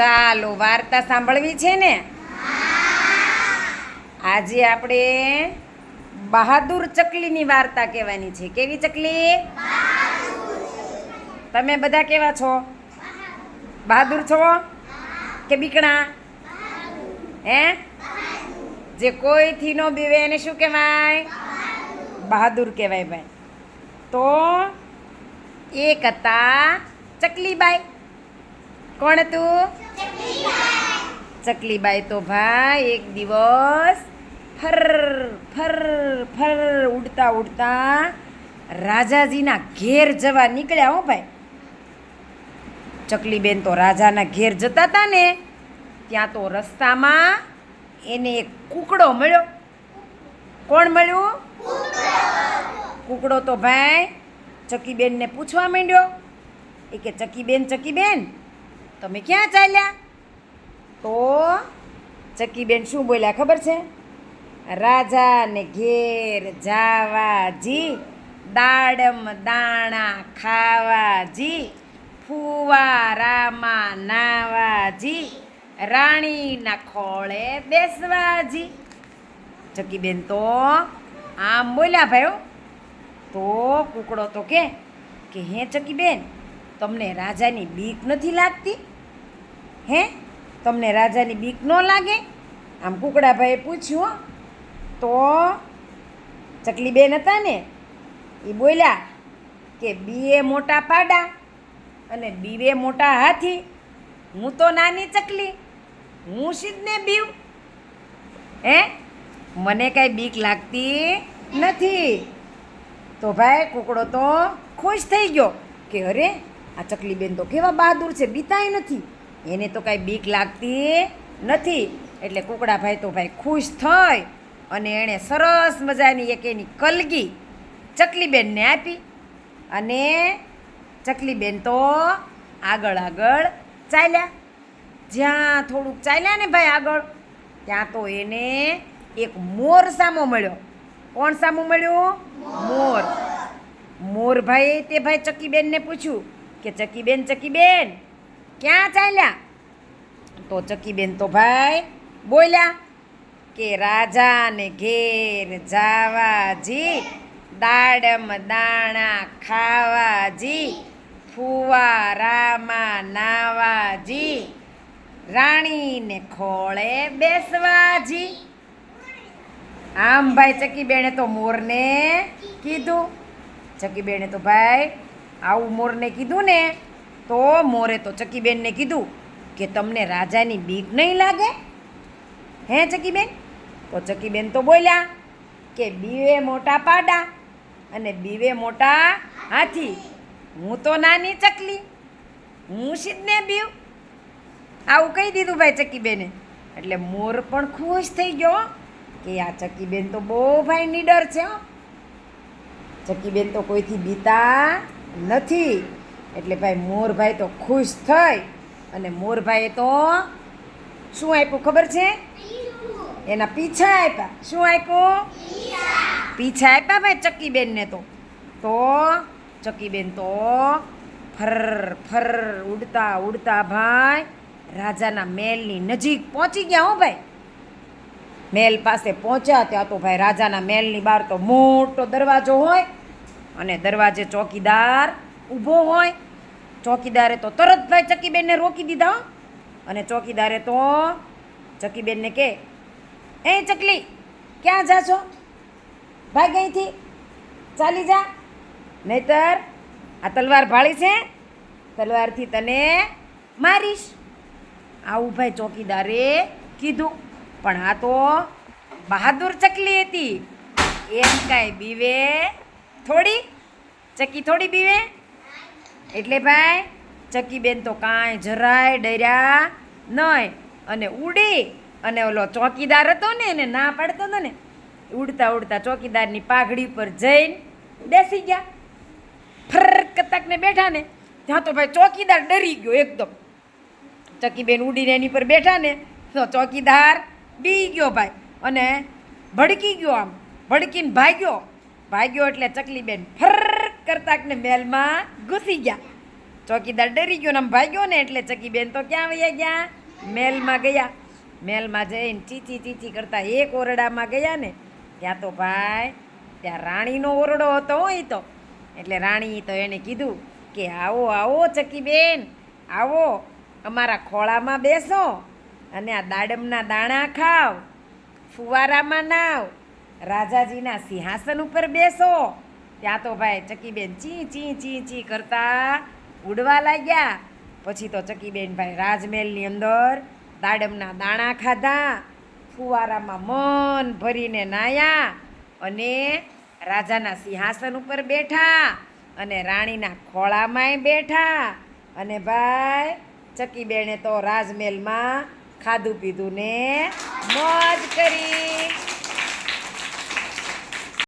ચાલો વાર્તા સાંભળવી છે ને? આજે આપણે બહાદુર ચકલીની વાર્તા કહેવાની છે. કેવી ચકલી? તમે બધા કેવા છો? બહાદુર છો કે બીકણા? હે? જે કોઈથી નો બીવે એને શું કહેવાય? બહાદુર કહેવાય ભાઈ. તો એક હતા ચકલીબાઈ. કોણ હતું? ચકલીબાઈ તો ભાઈ એક દિવસ ફર ફર ફર ઉડતા ઉડતા રાજાજીના ઘેર જવા નીકળ્યા. હો ભાઈ, ચકલીબેન તો રાજાના ઘેર જતા હતા ને, ત્યાં તો રસ્તામાં એને એક કૂકડો મળ્યો. કોણ મળ્યું? કૂકડો તો ભાઈ ચકીબેનને પૂછવા માંડ્યો. એ કે ચકીબેન તમે ક્યાં ચાલ્યા? તો ચકીબેન શું બોલ્યા ખબર છે? રાજાને ઘેર જાવાજી, દાડમ દાણા ખાવાજી, ફુવારામાં નાવાજી, રાણીના ખોળે બેસવાજી. ચકીબેન તો આમ બોલ્યા ભાઈઓ. તો કૂકડો તો કે હે ચકીબેન, તમને રાજાની બીક નથી લાગતી? હે, તમને રાજાની બીક ન લાગે? આમ કુકડાભાઈએ પૂછ્યું. તો ચકલીબેન હતા ને, એ બોલ્યા કે બીએ મોટા પાડા અને બીવે મોટા હાથી, હું તો નાની ચકલી, હું સીધને બીવ. હે, મને કાંઈ બીક લાગતી નથી. તો ભાઈ કૂકડો તો ખુશ થઈ ગયો કે અરે આ ચકલીબેન તો કેવા બહાદુર છે, બીતાય નથી, એને તો કાંઈ બીક લાગતી નથી. એટલે કુકડાભાઈ તો ભાઈ ખુશ થઈ અને એણે સરસ મજાની એક એની કલગી ચકલીબેનને આપી. અને ચકલીબેન તો આગળ આગળ ચાલ્યા. જ્યાં થોડુંક ચાલ્યા ને ભાઈ આગળ, ત્યાં તો એને એક મોર સામો મળ્યો. કોણ સામું મળ્યું? મોર. મોરભાઈએ તે ભાઈ ચકીબેનને પૂછ્યું કે ચકીબેન ક્યાં ચાલ્યા? તો ચકીબેન તો ભાઈ બોલ્યા કે રાજાને ઘેર જાવાજી, દાડમ દાણા ખાવાજી, ફુવારામાં નાવાજી, રાણીને ખોળે બેસવાજી. આમ ભાઈ ચકીબેને તો મોરને કીધું. ચકીબેને તો ભાઈ આવું મોરને કીધું ને, તો મોરે તો ચકીબેનને કીધું કે તમને રાજાની બીક નહીં લાગે? હે ચકીબેન? તો ચકીબેન તો બોલ્યા કે બીવે મોટા પાડા અને બીવે મોટા હાથી, હું તો નાની ચકલી, હું સીધને બીવ. આવું કહી દીધું ભાઈ ચકીબેને. એટલે મોર પણ ખુશ થઈ ગયો કે આ ચકીબેન તો બહુ ભાઈ નીડર છે. ચકીબેન તો કોઈથી બીતા નથી. એટલે ભાઈ મોરભાઈ તો ખુશ થઈ અને મોરભાઈએ તો શું આપ્યું ખબર છે? એના પીછા આપ્યા. શું આપ્યું? પીછા આપ્યા ભાઈ ચકીબેનને. તો ચકીબેન તો ફર ફર ઉડતા ઉડતા ભાઈ રાજાના મહેલની નજીક પહોંચી ગયા. હો ભાઈ, મહેલ પાસે પહોંચ્યા ત્યાં તો ભાઈ રાજાના મહેલની બહાર તો મોટો દરવાજો હોય અને દરવાજે ચોકીદાર ઊભો હોય. ચોકીદારે તો તરત ભાઈ ચકીબેનને રોકી દીધા. અને ચોકીદારે તો ચકીબેનને કે એ ચકલી ક્યાં જા છો? ભાગ અહીંથી, ચાલી જા, નહીતર આ તલવાર ભાળી છે, તલવારથી તને મારીશ. આવું ભાઈ ચોકીદારે કીધું. પણ આ તો બહાદુર ચકલી હતી, એમ કાંઈ બીવે થોડી? ચકી થોડી બીવે? એટલે ભાઈ ચકીબેન તો કાંઈ જરાય ડર્યા નહીં અને ઉડી અને ઓલો ચોકીદાર હતો ને એને ના પાડતો હતો ને, ઉડતા ઉડતા ચોકીદારની પાઘડી પર જઈને બેસી ગયા. ફર કતાકને બેઠા ને ત્યાં તો ભાઈ ચોકીદાર ડરી ગયો એકદમ. ચકીબેન ઉડીને એની પર બેઠા ને તો ચોકીદાર બી ગયો ભાઈ અને ભડકી ગયો. આમ ભડકીને ભાગ્યો એટલે ચકલીબેન ફર કરતાકને મહેલમાં ઘૂસી ગયા. ચોકીદાર ડરી ગયો ને આમ ભાગ્યો ને એટલે ચકીબેન તો ક્યાં વયા ગયા? મહેલમાં ગયા. મહેલમાં જઈને ચીચી ચીચી કરતા એક ઓરડામાં ગયા ને ત્યાં તો ભાઈ ત્યાં રાણીનો ઓરડો હતો હોય તો એટલે રાણી તો એને કીધું કે આવો આવો ચકીબેન, આવો અમારા ખોળામાં બેસો અને આ દાડમના દાણા ખાવ, ફુવારામાં નાવ, રાજાજીના સિંહાસન ઉપર બેસો. ત્યાં તો ભાઈ ચકીબેન ચી ચી ચી ચી કરતા ઉડવા લાગ્યા. પછી તો ચકીબેન ભાઈ રાજમહેલની અંદર દાડમના દાણા ખાધા, ફુવારામાં મન ભરીને નાયા અને રાજાના સિંહાસન ઉપર બેઠા અને રાણીના ખોળામાંય બેઠા અને ભાઈ ચકીબેને તો રાજમહેલમાં ખાધું પીધું ને મોજ કરી.